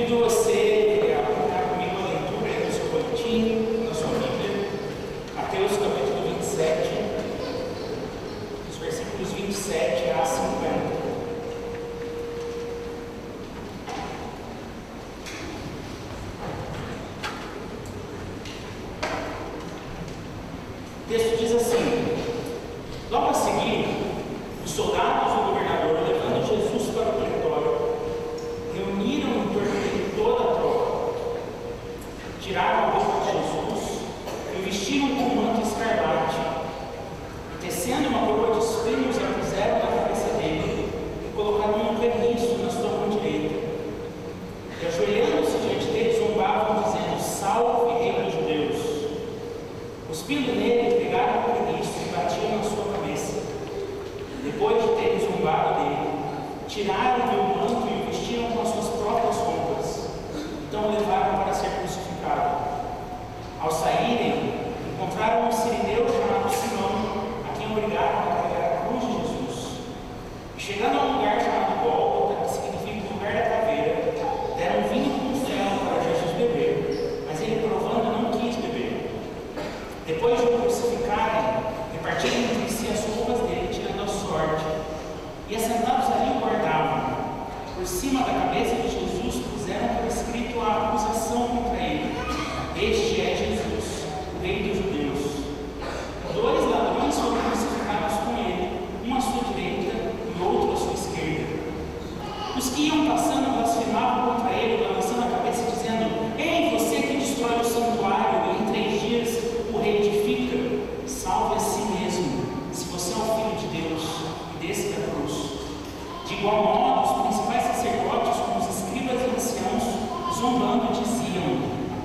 Convido você a acompanhar comigo a leitura aí no seu boletim, na sua Bíblia, Mateus capítulo 27, os versículos 27 a 50. O texto diz assim: logo a seguir, os soldados do governador, levando Jesus para o pretório, reuniram em torno dele toda a tropa. Tiraram a roupa de Jesus e o vestiram com um manto escarlate, e tecendo uma coroa de espinhos, a puseram na cabeça dele e colocaram um caniço na sua mão direita. E ajoelhando-se diante dele, zombavam, dizendo: salve, rei dos judeus. Cuspindo nele, pegaram o caniço e batiam na sua cabeça. Depois de terem zombado dele, tiraram-lhe o manto e o vestiram com as suas próprias roupas. Então o levaram para ser crucificado. Ao saírem, encontraram um sirineu chamado Simão, a quem obrigaram a carregar a cruz de Jesus. E chegando a um lugar chamado Gólgota, que significa lugar da caveira, deram vinho com fel para Jesus beber, mas ele, provando, não quis beber. Depois de o crucificarem, repartiram entre si as roupas dele, tirando a sorte, e assentados ali o guardavam. Por cima da cabeça de Jesus puseram por escrito a acusação contra ele: este é Jesus, o rei dos judeus. 2 ladrões foram crucificados com ele, um à sua direita e outro à sua esquerda. Os que iam passando blasfemavam contra ele, balançando a cabeça, dizendo: ei, você que destrói o santuário e em 3 dias o reedifica, salve a si mesmo, se você é o Filho de Deus, e desça da cruz. De igual modo, os principais sacerdotes, como os escribas e anciãos, zombando, diziam: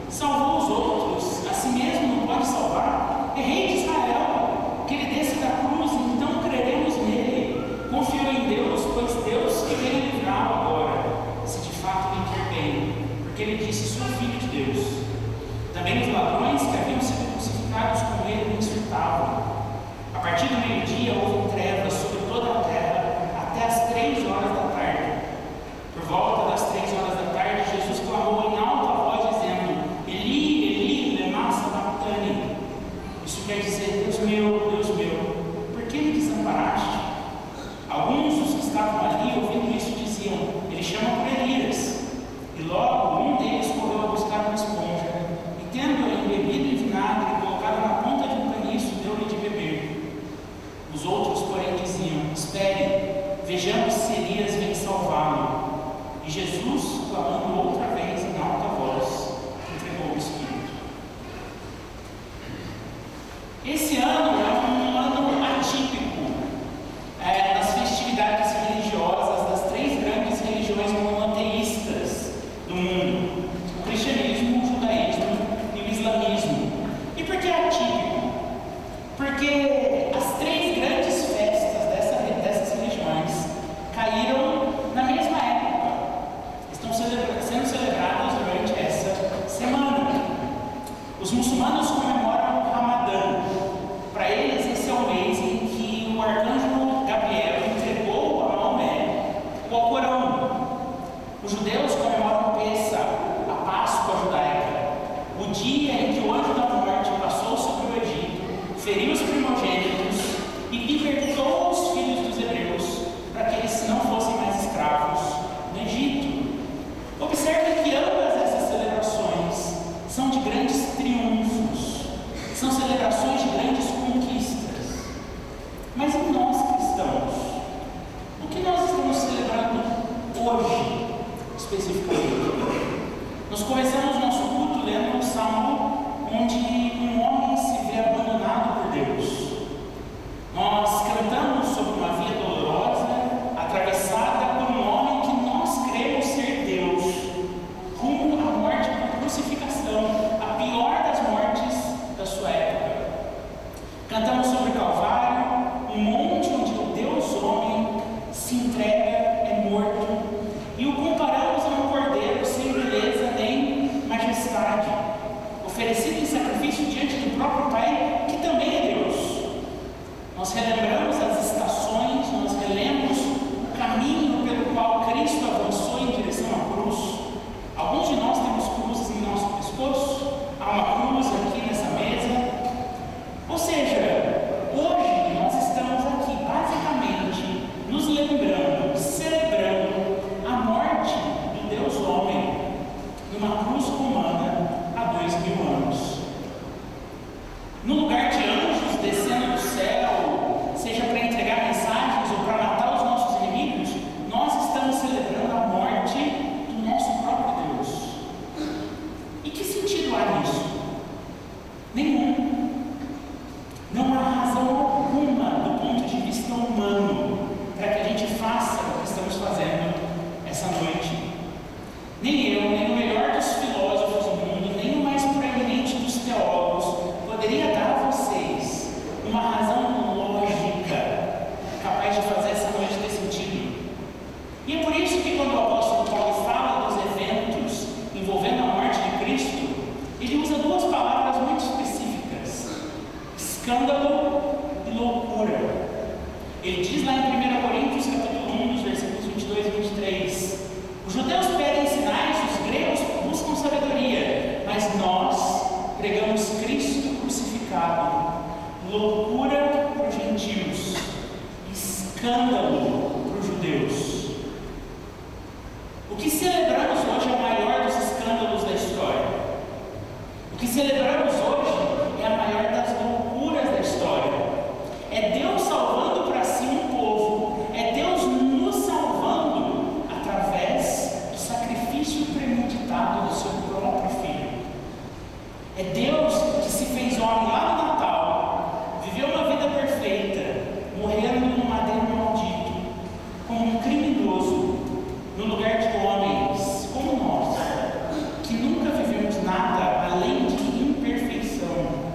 salvou os outros, a si mesmo não pode salvar? É rei de Israel, que ele desça da cruz, então creremos nele. Confiou em Deus, pois Deus que veio livrá-lo agora, se de fato lhe quer bem, porque ele disse: sou filho de Deus. Também os ladrões que haviam sido crucificados com ele o insultavam. A partir do meio-dia houve trevas sobre toda a terra até as 3 horas da tarde. Por volta das 3 horas da tarde, Jesus clamou em alta voz, dizendo: Eli, Eli, lema sabachthani. Isso quer dizer: Deus meu, por que me desamparaste? Alguns dos que estavam ali, ouvindo isso, diziam: ele chama por Elias. E logo um deles correu a buscar uma esponja, e tendo-a embebido em vinagre, colocado na ponta de um caniço, deu-lhe de beber. Os outros, porém, diziam: espere, vejamos se Elias vem salvá-lo. E Jesus, clamando outra vez em alta voz, entregou o Espírito. Esse ano é um ano atípico nas festividades religiosas das 3 grandes religiões monoteístas do mundo: o cristianismo, o judaísmo e o islamismo. E por que é atípico? Porque as 3 grandes festas dessas religiões caíram na mesma época. Estão sendo celebradas durante essa semana. Os muçulmanos comemoram o Ramadã. Para eles, esse é o mês em que o arcanjo Gabriel entregou a Maomé o Alcorão. Os judeus comemoram o Pessah, a Páscoa judaica, o dia em que o anjo da morte passou sobre o Egito, feriu os primogênitos e libertou os filhos dos hebreus para que eles não fossem mais escravos no Egito. Observe que ambas essas celebrações são de grandes triunfos, são celebrações de grandes conquistas. Mas e nós cristãos? O que nós estamos celebrando hoje, especificamente? Nós começamos nosso culto lendo um salmo onde um homem se vê abandonado por Deus. Nós cantamos sobre uma via dolorosa, atravessada por um homem que nós cremos ser Deus, rumo à morte por crucificação, a pior das mortes da sua época. Cantamos sobre Calvário, um monte onde o Deus homem se entrega, é morto, e o comparamos a um cordeiro sem beleza nem majestade, oferecido em sacrifício diante do próprio Pai, que também é Deus. Nós relembramos as estações, nós relemos o caminho pelo qual Cristo avançou em direção à cruz. Alguns nem o melhor dos filósofos do mundo, nem o mais proeminente dos teólogos poderia dar a vocês uma razão lógica capaz de fazer essa noite ter sentido. E é por isso que quando o apóstolo Paulo fala dos eventos envolvendo a morte de Cristo, ele usa duas palavras muito específicas: escândalo e loucura. Ele diz lá em 1 Coríntios capítulo 1, dos versículos 22 e 23, os judeus pedem sinais, os gregos buscam sabedoria, mas nós pregamos Cristo crucificado, loucura para os gentios, escândalo para os judeus. O que celebramos hoje é o maior dos escândalos da história. O que celebramos hoje é a maior das loucuras da história. É Deus salvando para si um povo, é Deus nos salvando através do sacrifício premeditado do seu próprio Filho. É Deus que se fez homem lá no Natal, viveu uma vida perfeita, morrendo num madeiro maldito, como um criminoso, no lugar de homens como nós, que nunca vivemos nada além de imperfeição.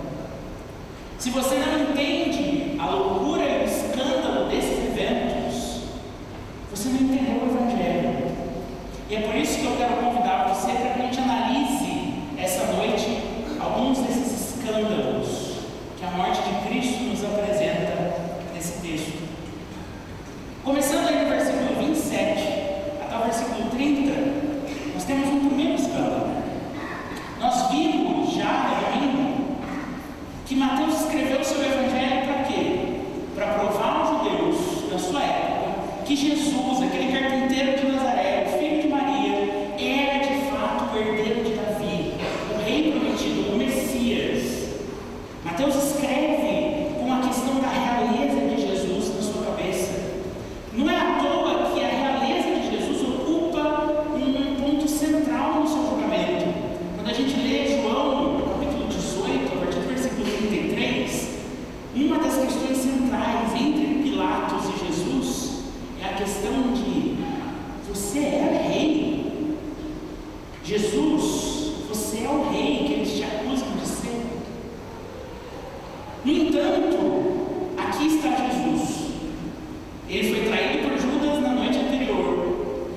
Se você não entende a loucura e o escândalo desses eventos, você não entendeu o Evangelho. E é por isso que eu quero convidar você para que a gente analise essa noite alguns desses escândalos que a morte de Cristo nos apresenta nesse texto. Começando aí no versículo 27 até o versículo 30, nós temos um primeiro escândalo. Nós vimos já no domingo que Mateus escreveu o seu Evangelho para quê? Para provar aos judeus da sua época que Jesus, aquele carpinteiro de Nazaré, o filho de Maria, era de fato o herdeiro de Davi, o rei prometido, o Messias. Mateus escreve com a questão da realeza de Jesus na sua cabeça. Não é à toa que a realeza de Jesus ocupa um ponto central no seu julgamento. Quando a gente lê João, capítulo 18, a partir do versículo 33, uma das questões centrais entre Pilatos e Jesus é a questão de: você é rei? Jesus, você é o rei que eles te acusam de ser? No entanto, aqui está Jesus. Ele foi traído por Judas na noite anterior,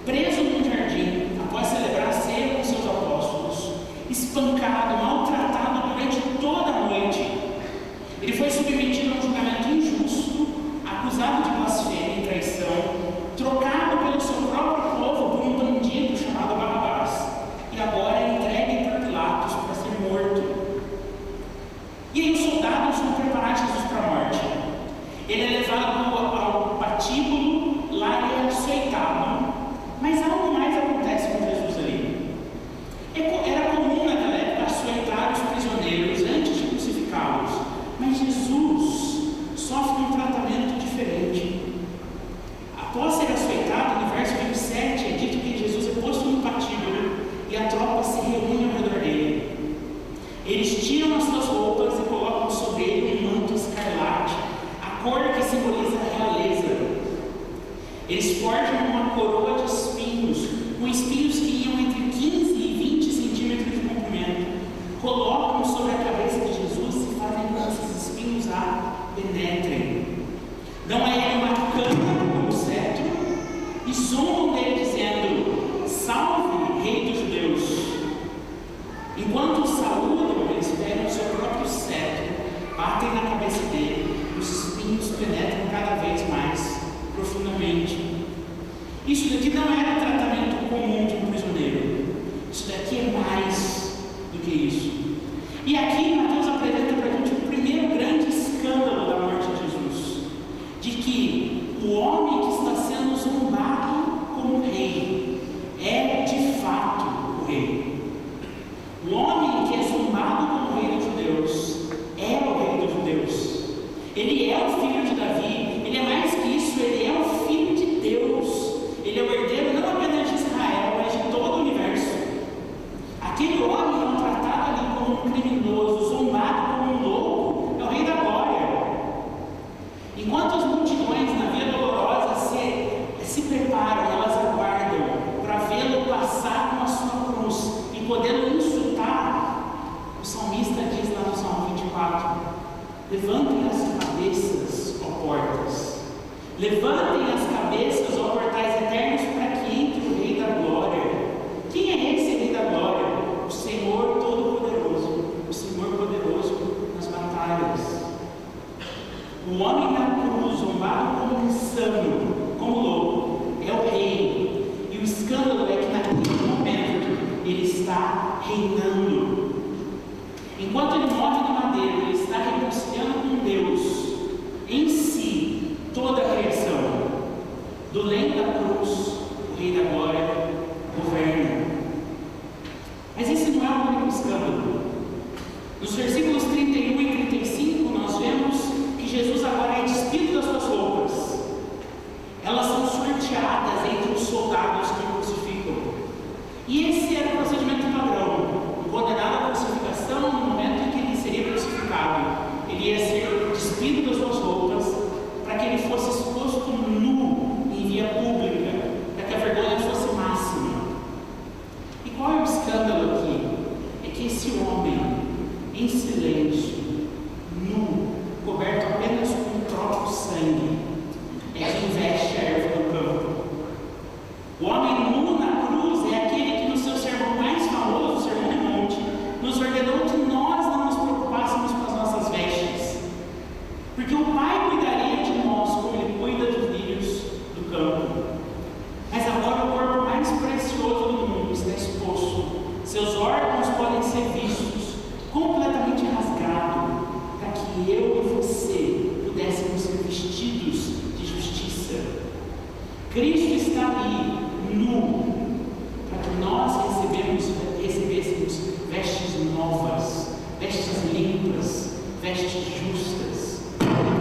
preso num jardim após celebrar a ceia com seus apóstolos, espancado, maltratado durante toda a noite. Ele foi submetido a um julgamento injusto, acusado de blasfêmia e traição, trocado pelo seu próprio povo por um bandido chamado Barrabás, e agora é entregue por Pilatos para ser morto. E aí os soldados vão preparar Jesus para a morte. Ele é levado ao patíbulo, lá ele é açoitado, mas algo mais acontece com Jesus ali. Era comum naquela época açoitar os prisioneiros antes de crucificá-los, mas Jesus sofre um tratamento diferente. Após ser açoitado, no verso 27, é dito que Jesus é posto no patíbulo e a tropa se reúne ao redor dele. Eles tiram as suas roupas e colocam sobre ele um manto escarlate, a cor que simboliza a realeza. Eles forjam uma coroa de espinhos, com espinhos que iam entre 15 e 20 centímetros de comprimento, colocam sobre a cabeça de Jesus e fazem com que esses espinhos a penetrem. Dão a ele uma cana como cetro e zombam dele dizendo: salve, rei dos judeus. Enquanto o saúdam, eles pegam o seu próprio cetro, batem na cabeça dele, os espinhos penetram cada vez mais profundamente. Isso daqui não era o tratamento comum de um prisioneiro. Isso daqui é mais do que isso. E aqui Mateus apresenta para a gente o primeiro grande escândalo da morte de Jesus, de que o homem que está sendo zombado como rei é de fato o rei. O homem que é zombado como rei dos judeus é o rei dos judeus. cabeças, ó portas. Levantem as cabeças, ó portais eternos, para que entre o Rei da Glória. Quem é esse Rei da Glória? O Senhor Todo-Poderoso, o Senhor poderoso nas batalhas. O homem na cruz, zombado como insano, como louco, é o Rei. E o escândalo é que naquele momento ele está reinando. Enquanto ele morre no madeiro, ele está reconciliando com Deus, em si, toda a criação. Do leme da cruz, o Rei da Glória governa. Mas esse não é o único escândalo. Nos versículos 31 e 35, nós vemos que Jesus agora é despido das suas roupas. Elas são sorteadas entre os soldados que o crucificam. E esse era o procedimento padrão. O condenado à crucificação, no momento em que ele seria crucificado, ele ia ser despido das suas roupas, para que ele fosse exposto nu em via pública, para que a vergonha fosse máxima. E qual é o escândalo aqui? É que esse homem, em silêncio, nu, coberto apenas com um troço de sangue, é quem veste a erva do campo. O homem nu na cruz é aquele que no seu sermão mais famoso, o Sermão do Monte, nos ordenou que nós não nos preocupássemos com as nossas vestes, porque o Pai cuidaria de nós como Ele cuida dos lírios do campo. Mas agora o corpo mais precioso do mundo está exposto. Seus órgãos podem ser vistos, completamente rasgado, para que eu e você pudéssemos ser vestidos de justiça. Cristo está ali, nu, para que nós recebêssemos vestes novas, vestes limpas, vestes justas.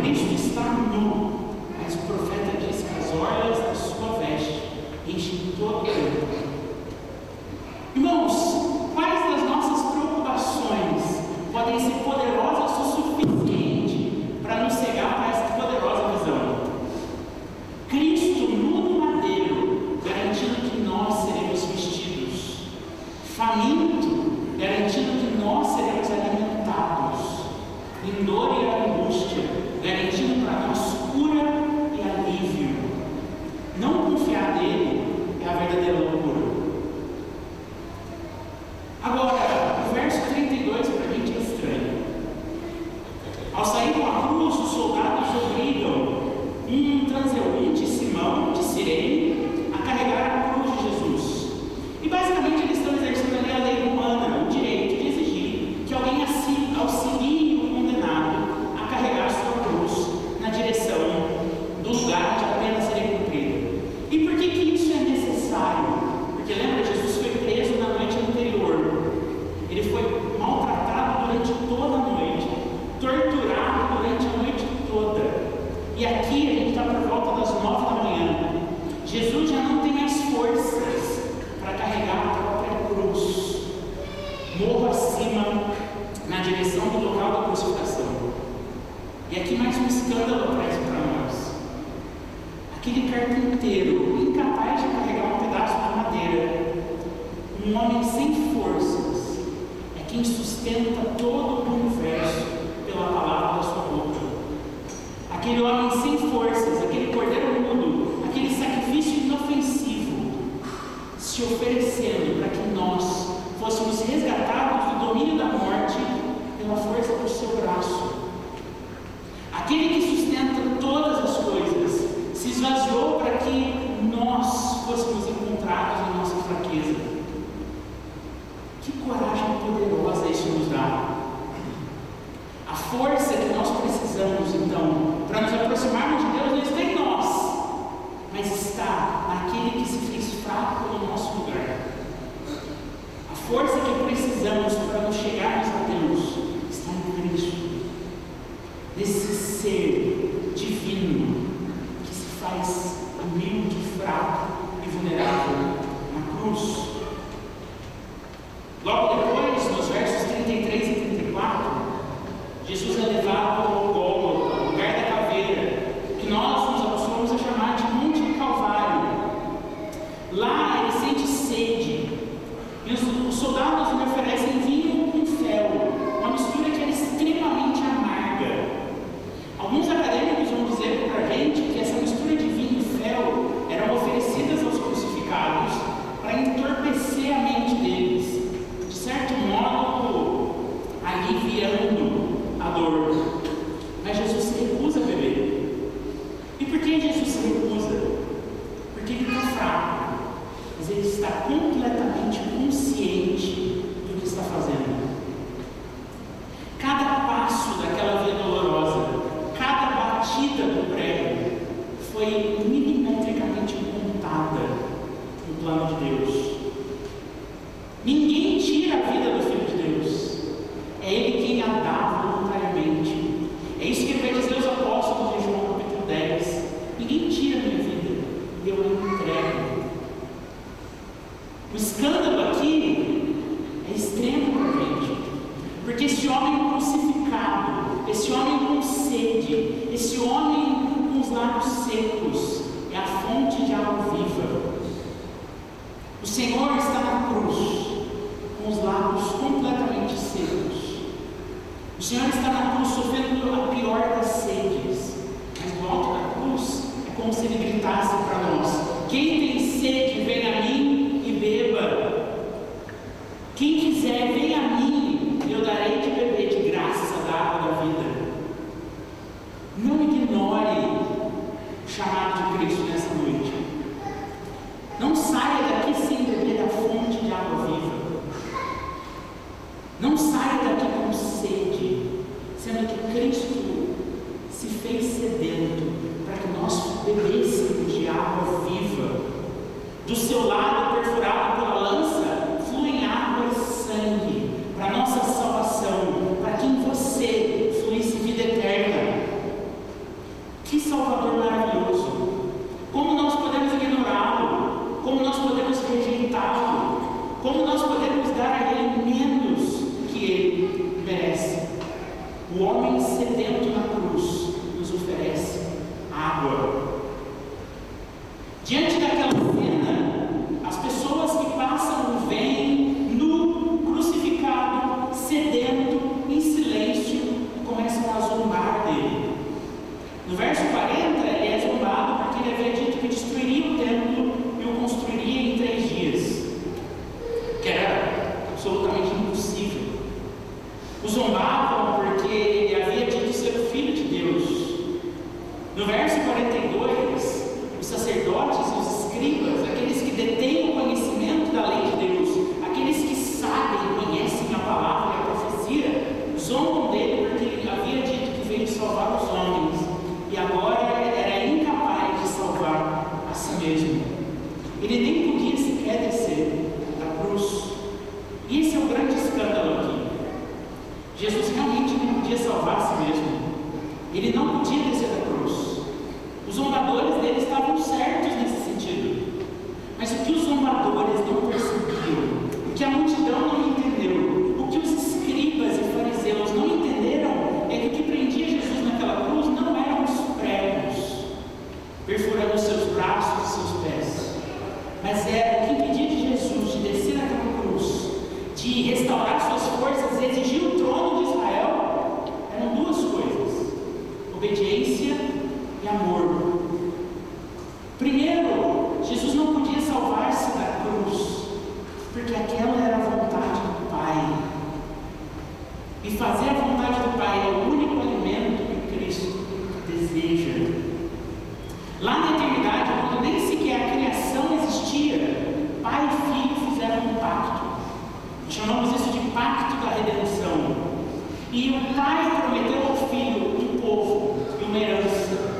Cristo está nu, mas o profeta diz que as orlas da sua veste enchem todo o corpo. Irmãos, quais das nossas preocupações podem ser poderosas o suficiente para nos cegar para essa poderosa visão? Cristo nu no madeiro, garantindo que nós seremos vestidos. Faminto, garantindo que nós seremos alimentados. Em dor e angústia, garantindo para nós cura e alívio. Não confiar nele é a verdadeira loucura. Agora, o verso 32 para a gente é estranho. Ao sair com a cruz, os soldados obrigam um transeunte, Simão, de Cirene, a carregar a cruz de Jesus. E basicamente eles estão exercendo ali a lei romana, o direito de exigir que alguém auxilie o condenado a carregar a sua cruz na direção do lugar de a pena ser cumprida. E por que isso é necessário? Porque lembra, Jesus foi preso na noite anterior. Ele foi maltratado durante toda a noite, torturado durante a noite toda. E aqui a gente está por volta das 9 da manhã. Jesus já não tem as forças para carregar a própria cruz. Morro acima, na direção do local da crucificação. E aqui mais um escândalo aparece para nós. Aquele carpinteiro, incapaz de carregar um pedaço de madeira, um homem sem forças, é quem sustenta todo o universo pela palavra da sua boca. Aquele homem sem forças, aquele cordeiro mudo, aquele sacrifício inofensivo, se oferecendo para que nós fôssemos resgatados do domínio da morte pela força do seu braço. Aquele que sustenta todas as coisas se esvaziou para que nós fôssemos encontrados em nossa fraqueza. Que coragem poderosa isso nos dá. A força que nós precisamos, então, para nos aproximarmos de Deus, não está em nós, mas está naquele que se fez fraco no nosso lugar. A força que precisamos para nos chegarmos a Deus está em Cristo, nesse ser divino que se faz humilde, fraco e vulnerável na cruz. Logo depois, nos versos 33 e 34, Jesus é levado ao Gólgota, o lugar da caveira, que nós nos acostumamos a chamar de Monte do Calvário. Lá ele sente sede, e os soldados lhe oferecem vinho com fel, uma mistura que era extremamente amarga. Alguns foi milimetricamente contada no plano de Deus. Ninguém tira a vida do Filho de Deus. É Ele quem a dá voluntariamente. É isso que ele vai dizer aos apóstolos em João capítulo 10. Ninguém tira a minha vida, eu a entrego. O escândalo aqui é extremo para a gente, porque esse homem crucificado, esse homem com sede, esse homem com os lábios secos, é a fonte de água viva. O Senhor está na cruz, com os lábios completamente secos. O Senhor está na cruz sofrendo a pior das sedes, mas do alto da cruz é como se Ele gritasse para nós: quem tem sede, vem a mim e beba. Quem quiser, vem a mim, e eu darei de beber de graça da água da vida. Não ignore o chamado de Cristo nessa noite. Não saia daqui sem beber da fonte de água viva. Não saia daqui com sede, sendo que Cristo se fez sedento para que nós bebêssemos de água viva. Do seu lado perfurado pela lança, fluem água e sangue para nossa salvação, para que em você fluísse vida eterna. Que Salvador maravilhoso! Como nós podemos ignorá-lo? Como nós podemos rejeitá-lo? Como nós podemos dar a Ele menos que Ele merece? O homem sedento na cruz nos oferece água. Diante daquela cena, as pessoas que passam veem nu, crucificado, sedento, em silêncio, e começam a zombar dele. No verso 40, ele é zombado porque ele havia dito que destruiria o templo e o construiria em 3 dias, que era absolutamente impossível. O zombavam porque ele havia dito ser o Filho de Deus. No verso 42, os sacerdotes e os escribas, aqueles que detêm o conhecimento da lei de Deus, aqueles que sabem e conhecem a palavra e a profecia, zombam dele porque ele havia dito que veio salvar os homens e agora era incapaz de salvar a si mesmo. Ele nem podia sequer descer da cruz. E esse é o grande escândalo aqui. Jesus realmente não podia salvar a si mesmo. Ele não podia descer da cruz. Os zombadores dele estavam certos nesse sentido. Mas o que os zombadores não percebiam, o que a multidão não entendeu, o que os escribas e fariseus não entenderam, é que o que prendia Jesus naquela cruz não eram os pregos perfurando seus braços e seus pés, mas era o que impedia de Jesus de descer naquela cruz, de restaurar suas forças e exigir o trono de Israel. Eram 2 coisas: obediência e amor. Primeiro, Jesus não podia salvar-se da cruz, porque aquela era a vontade do Pai. E fazer a vontade do Pai é o único alimento que Cristo deseja. Lá na eternidade, quando nem sequer a criação existia, Pai e Filho fizeram um pacto. Chamamos isso de pacto da redenção. E o Pai prometeu ao Filho um povo e uma herança.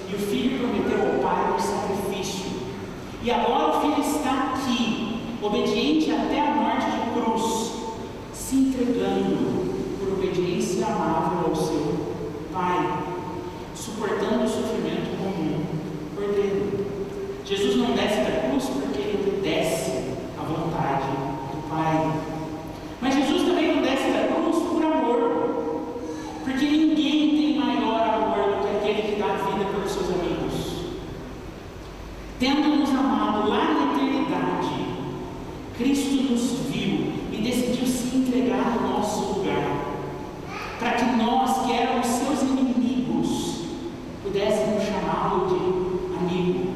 E o Filho prometeu ao Pai um sacrifício. E agora o Filho está aqui, obediente até a morte de cruz, se entregando por obediência amável ao seu Pai, suportando o sofrimento comum por dele. Jesus não desce da cruz porque ele obedece à vontade do Pai. Mas Jesus também não desce da cruz por amor, porque ninguém tem maior amor do que aquele que dá a vida pelos seus amigos. Tendo nos amado lá na eternidade, Cristo nos viu e decidiu se entregar no nosso lugar, para que nós, que éramos seus inimigos, pudéssemos chamá-lo de amigo,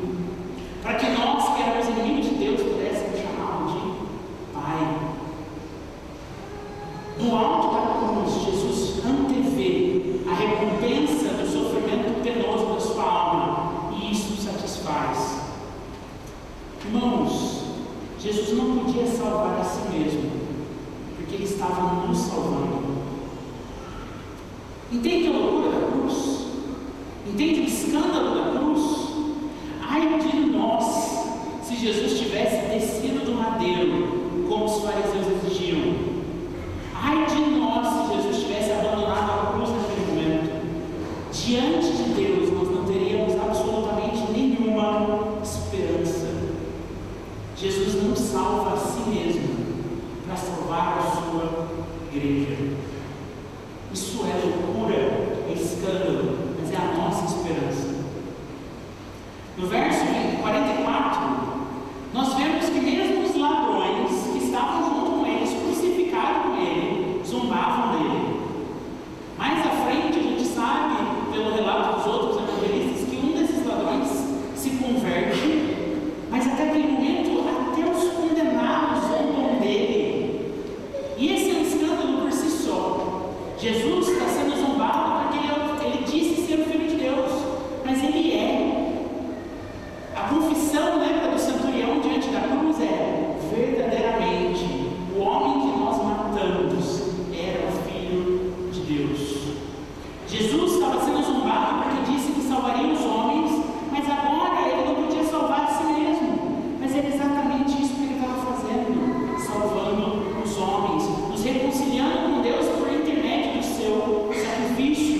para que nós, que éramos inimigos de Deus, pudéssemos chamá-lo de Pai. No alto da cruz, Jesus antevê a recompensa do sofrimento penoso da sua alma, e isso satisfaz. Irmãos, Jesus não podia salvar a si mesmo, porque Ele estava nos salvando. Entende a loucura da cruz? Entende o escândalo da cruz? madeiro, como os fariseus exigiam. Ai de nós se Jesus tivesse abandonado a cruz naquele momento. Diante de Deus, nós não teríamos absolutamente nenhuma esperança. Jesus não salva a si mesmo para salvar a sua igreja. Isso é loucura, é escândalo, mas é a nossa esperança. No verso 44, nós vemos que mesmo os ladrões que estavam junto com eles, crucificaram com ele, zombavam dele. Mais à frente, a gente sabe, pelo relato dos outros evangelistas, que um desses ladrões se converte, mas até aquele momento, até os condenados zombam dele. E esse é um escândalo por si só. Jesus está sendo zombado porque ele disse ser o Filho de Deus, mas ele é. A confissão, lembra do centurião diante da cruz? É: verdadeiramente, o homem que nós matamos era o Filho de Deus. Jesus estava sendo zombado porque disse que salvaria os homens, mas agora ele não podia salvar a si mesmo. Mas era exatamente isso que ele estava fazendo, salvando os homens, nos reconciliando com Deus por intermédio do seu sacrifício.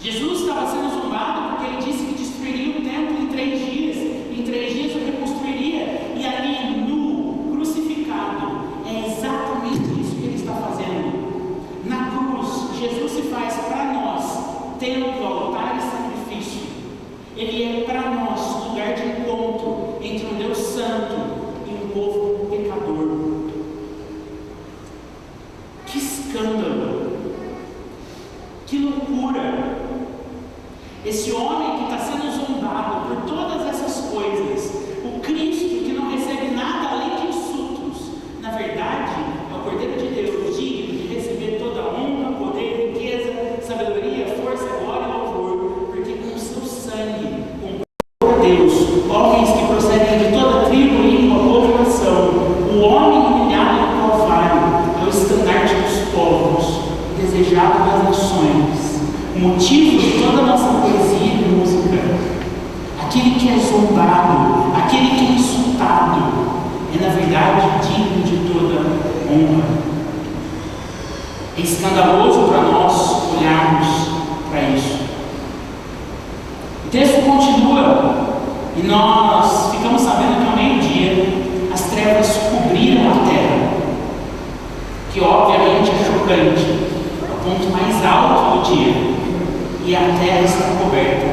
Jesus estava sendo zombado porque ele disse que destruiria o templo em 3 dias, em 3 dias o reconstruiria, e ali, nu, crucificado, é exatamente isso que ele está fazendo. Na cruz, Jesus se faz para nós templo, altar e sacrifício. Ele é para nós lugar de encontro entre um Deus santo e um povo pecador. Que escândalo! Que loucura! Esse homem que está sendo zombado por todas essas coisas, o Cristo que não recebe nada além de insultos, na verdade é o Cordeiro de Deus, digno de receber toda a honra, poder, riqueza, sabedoria, força, glória e louvor, porque com o seu sangue comprou Deus homens que procedem de toda tribo, língua, povo e nação. O homem humilhado no Calvário é o estandarte dos povos, desejado das nações, o motivo de toda a nossa poesia e música. Aquele que é zombado, aquele que é insultado, é na verdade digno de toda honra. É escandaloso para nós olharmos para isso. O texto continua e nós ficamos sabendo que ao meio-dia as trevas cobriram a terra, que obviamente é chocante, é o ponto mais alto do dia. E a terra está coberta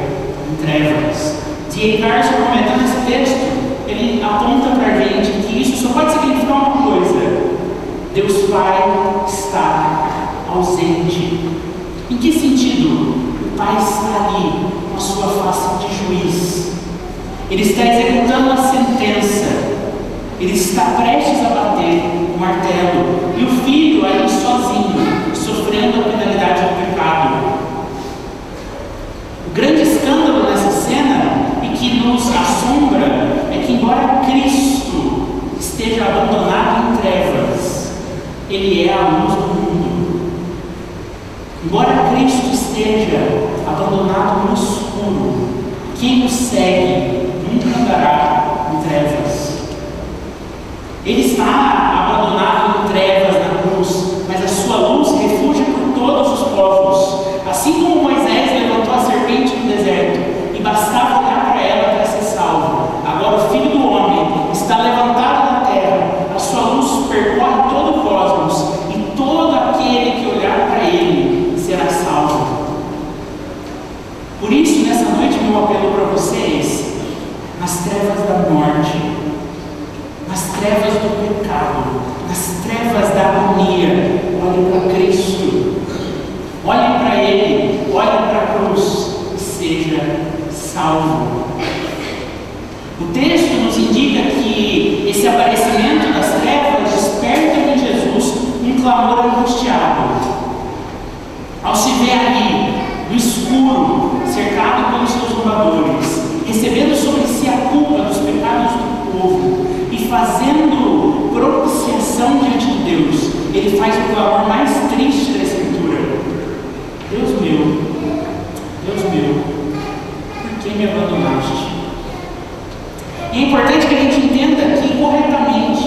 em trevas. D.A. Carson, comentando esse texto, ele aponta para a gente que isso só pode significar uma coisa: Deus Pai está ausente. Em que sentido? O Pai está ali com a sua face de juiz. Ele está executando a sentença. Ele está prestes a bater o martelo. E o Filho ali sozinho, sofrendo a penalidade do pecado. O grande escândalo nessa cena, e que nos assombra, é que embora Cristo esteja abandonado em trevas, Ele é a luz do mundo. Embora Cristo esteja abandonado no escuro, quem o segue nunca andará em trevas. Ele está abandonado em trevas na cruz, mas a sua luz refugia por todos os povos. Assim como Moisés levantou a serpente no deserto e bastava olhar para ela para ser salvo, agora o Filho do Homem está levantado na terra, a sua luz percorre todo o cosmos e todo aquele que olhar para ele será salvo. Por isso, nessa noite, meu apelo para vocês: nas trevas da morte, nas trevas do pecado, nas trevas da agonia, olhe para Cristo. Olhe para Ele, olhe para a cruz e seja salvo. O texto nos indica que esse aparecimento das trevas desperta em Jesus um clamor angustiado. Ao se ver ali, no escuro, cercado pelos seus zombadores, recebendo sobre si a culpa dos pecados do povo e fazendo propiciação diante de Deus, ele faz o clamor mais triste da Escritura: Deus meu, por que me abandonaste? E é importante que a gente entenda aqui corretamente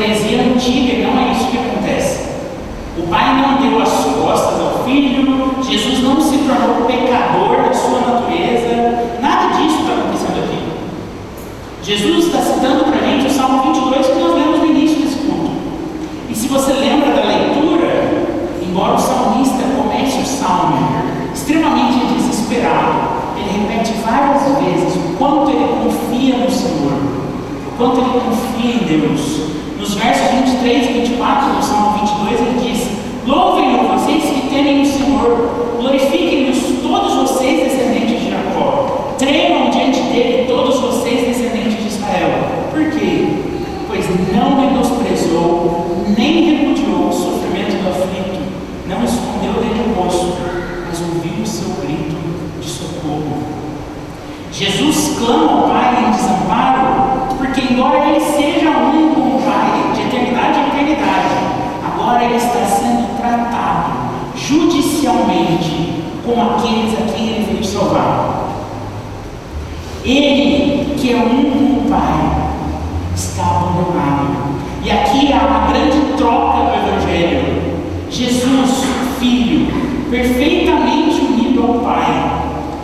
heresia antiga, e não é isso que acontece. O Pai não deu as costas ao Filho, Jesus não se tornou pecador da sua natureza, nada disso está acontecendo aqui. Jesus está citando para a gente o Salmo 22 que nós lemos no início desse culto. E se você lembra da leitura, embora o salmista comece o salmo extremamente desesperado, ele repete várias vezes o quanto ele confia no Senhor, o quanto ele confia em Deus. Nos versos 23 e 24 do Salmo 22, ele diz: louvem-no vocês que temem o Senhor, glorifiquem-nos todos vocês descendentes de Jacó, tremam diante dele todos vocês descendentes de Israel. Por quê? Pois não menosprezou, nem repudiou o sofrimento do aflito, não escondeu dele o rosto, mas ouviu o seu grito de socorro. Jesus clama ao Pai em desamparo, porque embora ele seja um com o Pai, de eternidade a eternidade, agora ele está sendo tratado judicialmente como aqueles a quem ele veio salvar. Ele, que é um com o Pai, está abandonado. E aqui há uma grande troca do Evangelho. Jesus, Filho, perfeitamente unido ao Pai,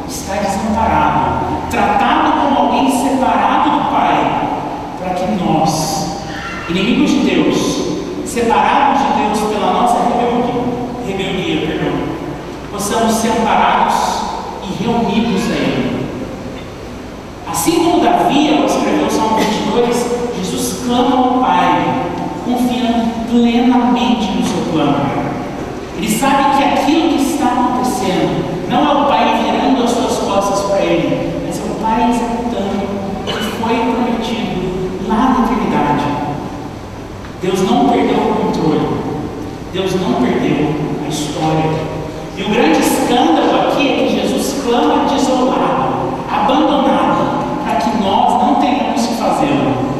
está desamparado, tratado como alguém separado do Pai, para que nós, inimigos de Deus, separados de Deus pela nossa rebeldia, possamos ser amparados e reunidos a Ele. Assim como Davi, ao escrever o Salmo 22, Jesus clama ao Pai, confiando plenamente no seu plano. Ele sabe que aquilo que está acontecendo não é o Pai virando as suas costas para Ele, mas é o Pai executando o que foi prometido lá na eternidade. Deus não perdeu o controle, Deus não perdeu a história. E o grande escândalo aqui é que Jesus clama desolado, abandonado, para que nós não tenhamos que fazê-lo.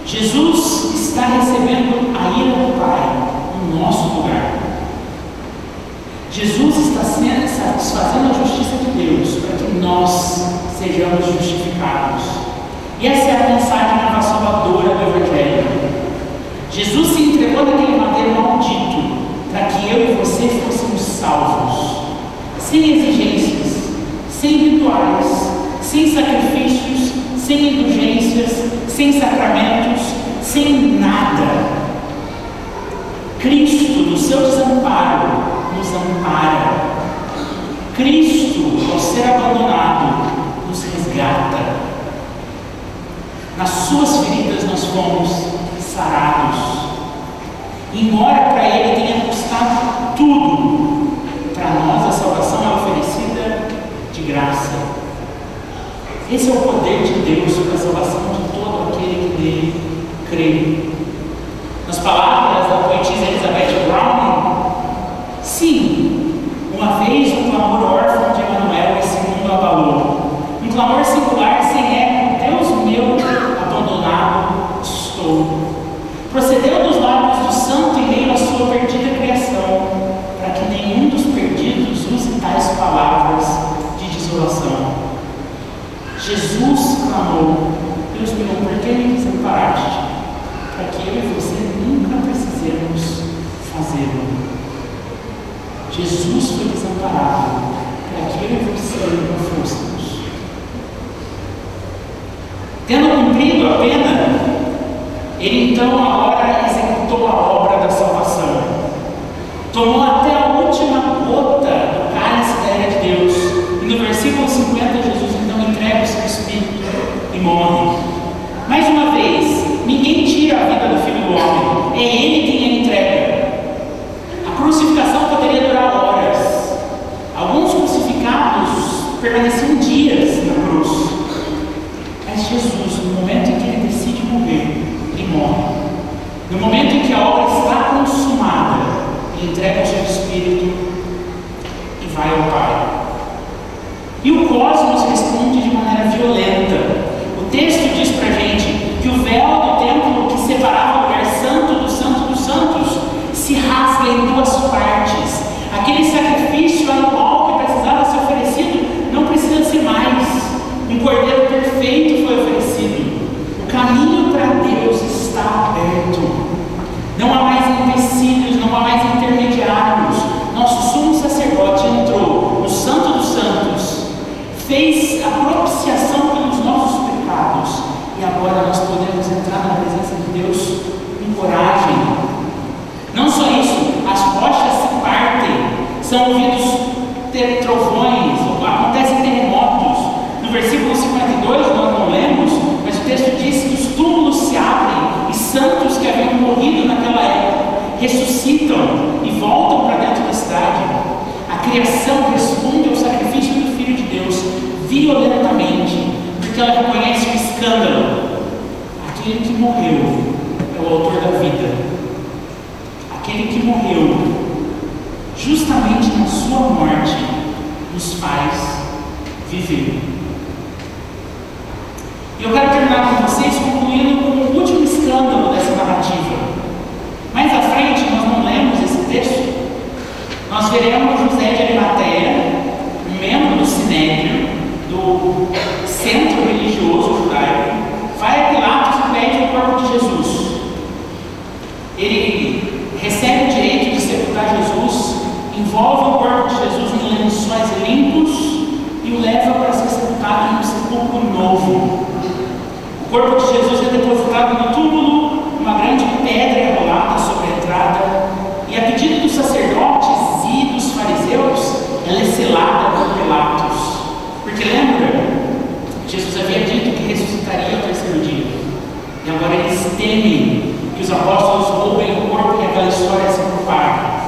Jesus está recebendo a ira do Pai no nosso lugar. Jesus está satisfazendo a justiça de Deus para que nós sejamos justificados. E essa é a mensagem avassaladora do Evangelho. Jesus se entregou naquele madeiro maldito para que eu e você fôssemos salvos, sem exigências, sem rituais, sem sacrifícios, sem indulgências, sem sacramentos, sem nada. Cristo, no seu desamparo, nos ampara. Cristo, ao ser abandonado, nos resgata. Nas suas feridas nós fomos sarados. Embora para Ele tenha custado tudo, para nós a salvação é oferecida de graça. Esse é o poder de Deus para a salvação de todo aquele que nele crê. Nas palavras da poetisa Elizabeth Browning, sim, uma vez um clamor órfão de Emanuel esse mundo abalou. Um clamor singular sem eco, Deus meu, abandonado estou. Procedeu dos lábios do santo em meio à sua perdida criação, para que nenhum dos perdidos use tais palavras de desolação. Jesus clamou: Deus meu, por que me desamparaste? Para que eu e você nunca precisemos fazê-lo. Jesus foi desamparado para que eu e você não fôssemos. Tendo cumprido a pena, Ele então agora executou a obra da salvação. Tomou até a última gota do cálice da ira de Deus. E no versículo 50, Jesus então entrega o seu Espírito e morre. Mais uma vez, ninguém tira a vida do Filho do Homem. É Ele quem a entrega. A crucificação poderia durar horas. Alguns crucificados permaneciam dias na cruz. Mas Jesus, no momento em que Ele decide morrer, Ele morre. No momento em que a obra está consumada, Ele entrega o seu Espírito e vai ao Pai. E o cosmos responde de maneira violenta. O texto diz para a gente que o véu do templo que separava o lugar santo dos santos se rasga em duas partes. Aquele sacrifício anual que precisava ser oferecido não precisa ser mais. Um cordeiro perfeito foi oferecido. O caminho para Deus está aberto. são ouvidos trovões, acontecem terremotos. No versículo 52, nós não lemos, mas o texto diz que os túmulos se abrem e santos que haviam morrido naquela época ressuscitam e voltam para dentro da cidade. A criação responde ao sacrifício do Filho de Deus violentamente, porque ela reconhece o escândalo. Aquele que morreu é o autor da vida. Aquele que morreu, justamente na sua morte, nos faz viver. E eu quero terminar com vocês concluindo com o último escândalo dessa narrativa. Mais à frente, nós não lemos esse texto, nós veremos José de Arimateia, um membro do Sinédrio, do centro religioso judaico, vai a Pilatos e pede o corpo de Jesus. Ele recebe o direito de sepultar Jesus, envolve o corpo de Jesus em lençóis limpos e o leva para ser sepultado em um sepulcro novo. O corpo de Jesus é depositado no túmulo, uma grande pedra enrolada sobre a entrada, e a pedido dos sacerdotes e dos fariseus, ela é selada por Pilatos. Porque lembra, Jesus havia dito que ressuscitaria ao terceiro dia, e agora eles temem que os apóstolos roubem o corpo e aquela história se propague.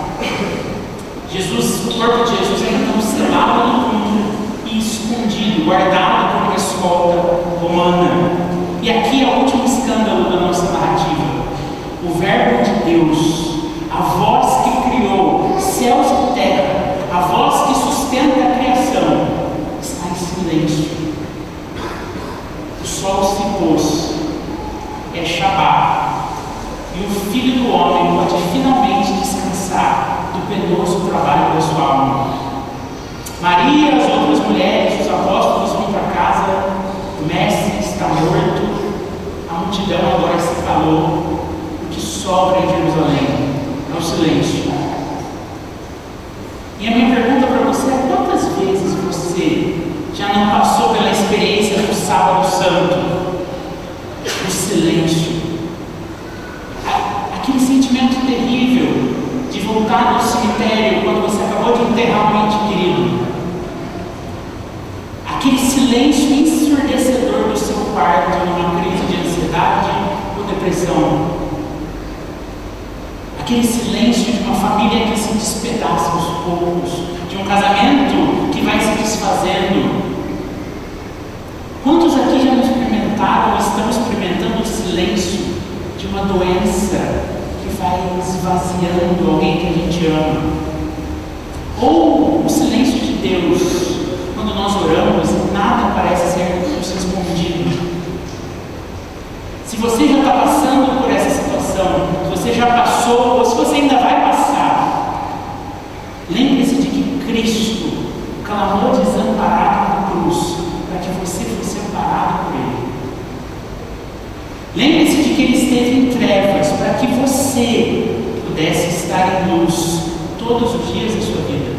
O corpo de Jesus é então selado no túmulo e escondido, guardado por uma escolta romana. E aqui é o último escândalo da nossa narrativa. O Verbo de Deus, a voz que criou céus e terra, a voz que sustenta a criação, está em silêncio. O sol se pôs, é Shabá, e o Filho do Homem pode finalmente descansar do penoso trabalho da sua alma. Maria, as outras mulheres, os apóstolos vão para casa, o mestre está morto, a multidão agora se calou, o que sobra em Jerusalém é o silêncio. E a minha pergunta para você é: quantas vezes você já não passou pela experiência do Sábado Santo? O silêncio. Aquele sentimento terrível de voltar ao cemitério quando você acabou de enterrar um ente querido. Aquele silêncio ensurdecedor do seu quarto numa crise de ansiedade ou depressão. Aquele silêncio de uma família que se despedaça aos poucos, de um casamento que vai se desfazendo. Quantos aqui já experimentaram ou estão experimentando o silêncio de uma doença que vai esvaziando alguém que a gente ama? Ou o silêncio de Deus, quando nós oramos e nada parece ser respondido? Se você já está passando por essa situação, se você já passou, ou se você ainda vai passar, lembre-se de que Cristo clamou desamparado na cruz, para que você fosse amparado por Ele. Lembre-se de que Ele esteve em trevas, para que você pudesse estar em luz todos os dias da sua vida.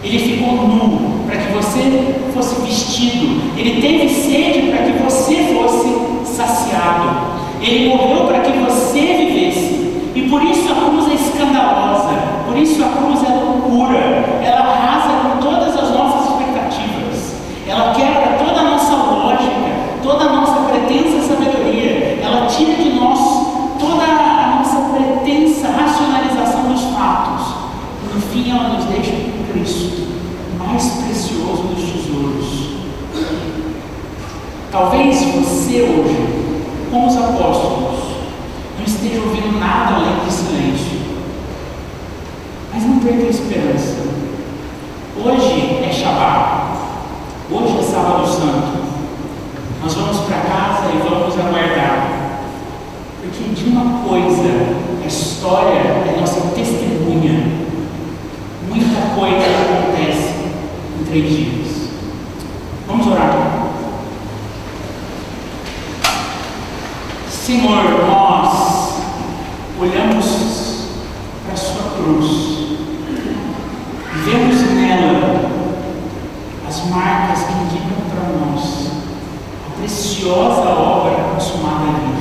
Ele ficou nu, para que você fosse vestido. Ele teve sede, para que você fosse saciado. Ele morreu para que você vivesse. E por isso a cruz é escandalosa, por isso a cruz é loucura. Ela arrasa com todas as nossas expectativas. Ela quebra toda a nossa lógica, toda a nossa pretensa sabedoria. Ela tira de nós toda a nossa pretensa racionalização dos fatos. E no fim ela nos deixa com Cristo, o mais precioso dos tesouros. Talvez você hoje, como os apóstolos, não esteja ouvindo nada além de silêncio. Mas não perca a esperança. Hoje é Shabá. Hoje é Sábado Santo. Nós vamos para casa e vamos aguardar. Porque de uma coisa, a história é nossa testemunha. Muita coisa acontece em 3 dias. Vamos orar. Senhor, nós olhamos para a sua cruz, vemos nela as marcas que indicam para nós a preciosa obra consumada ali.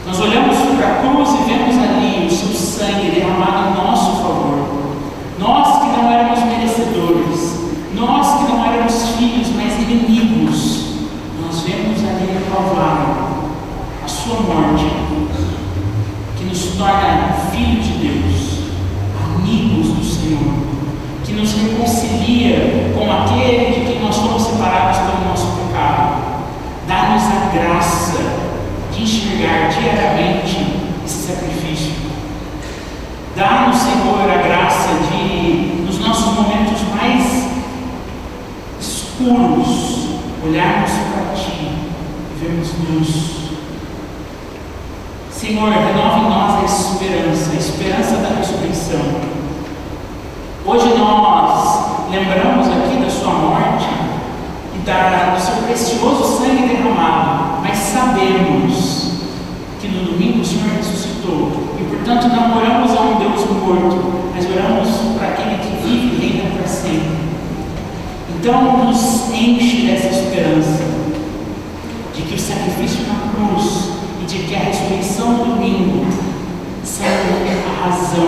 Nós olhamos para a cruz e vemos ali o seu sangue derramado em nosso favor. Senhor, renova em nós a esperança da ressurreição. Hoje nós lembramos aqui da sua morte e do seu precioso sangue derramado, mas sabemos que no domingo o Senhor ressuscitou e, portanto, não oramos a um Deus morto, mas oramos para aquele que vive e reina para sempre. Então, nos enche dessa esperança de que o sacrifício na cruz e de que a ressurreição do domingo são a razão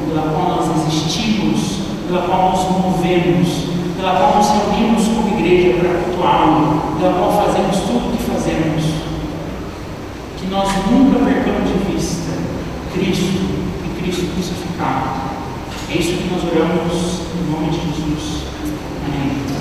pela qual nós existimos, pela qual nos movemos, pela qual nos reunimos como igreja para cultuá-lo, pela qual fazemos tudo o que fazemos. Que nós nunca percamos de vista Cristo e Cristo crucificado. É isso que nós oramos em nome de Jesus. Amém.